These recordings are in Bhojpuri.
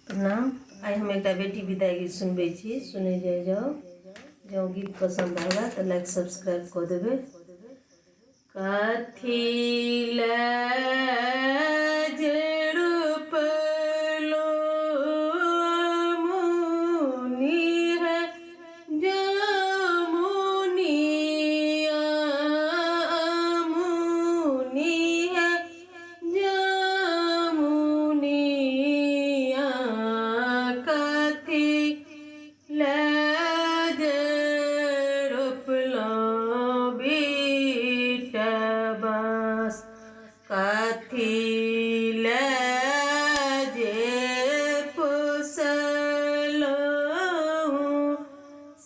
प्रणाम। आई हम एक बेटी विदाई गीत सुनबे छी, सुने जाए जाओ। जो गीत पसंद आएगा तो लाइक सब्सक्राइब कर देवे। कथी लाज रूपलो मुनि है जो मुनिया मुनि है जो मुनिया कथी लाज रूपलो बीटबास कथी लाजे पोसलो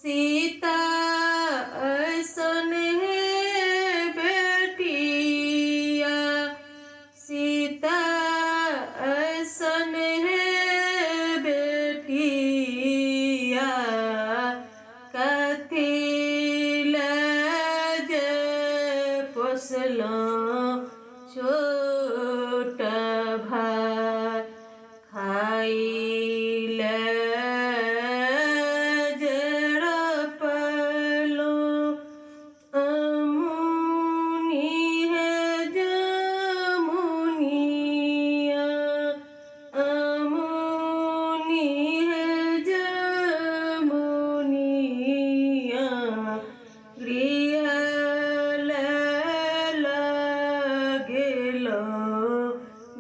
सीता ऐसन है बेटिया सीता ऐसन है बेटिया कथी लाज पोसलो छोट भाई खाई लाज रपलो मुनि है जमुनिया मुनि है जमुनिया गृह लगेलो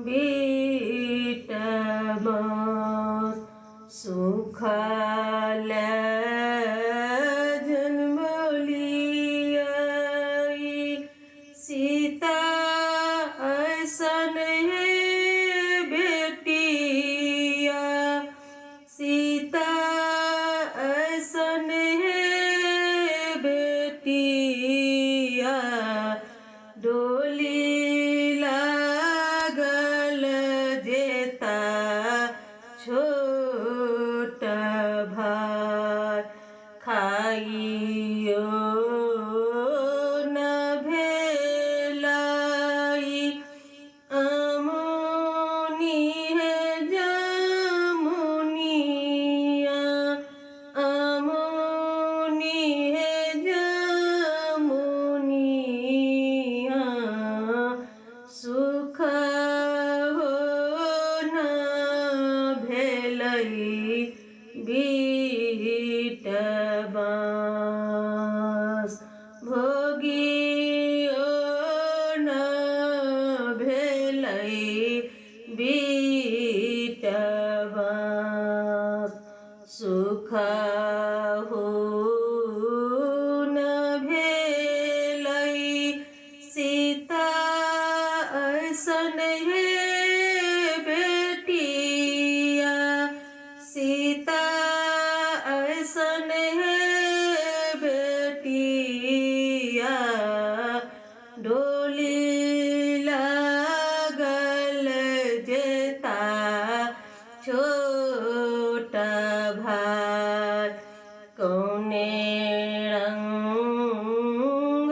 बीटबास सुखल जन्म लियाई सीता ऐसन है बेटिया सीता ऐसन है बेटिया डोली लागल जेता छोट भाई खाइयो न भेलाई मुनि है जमुनिया मुनि है जमुनिया सुख हो न भेलै बीटबास भोगियो न भेलै बीटबास सुख हो न भेलै सीता ऐसन है बेटिया सीता ऐसन है बेटिया डोली लागल जेता छोट भाई कौने रंग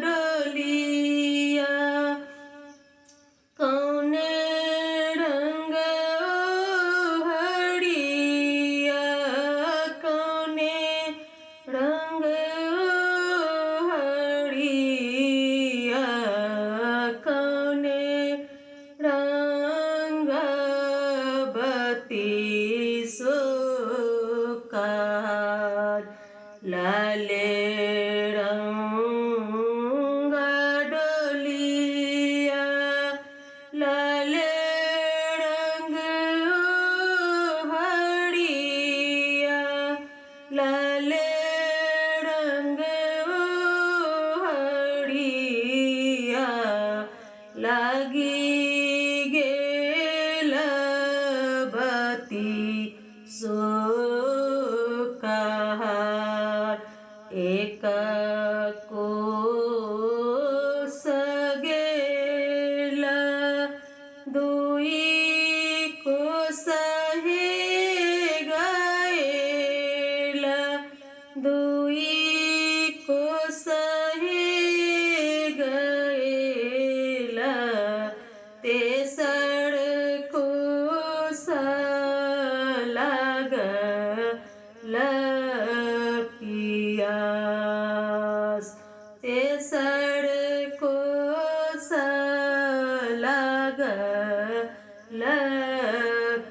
डोलिया कौने रंग हरिया कौने रंग हरिया कौने रंग बती सोकार लाले रंग डोलिया लाले रंग हरिया लाले रंग हरिया लागी गेल बती सोकार एक कोस गेला दुई कोस हे गाएला दुई कोस हे गएला तेसर कोस पियास ते सड़को सा लागल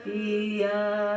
पियास।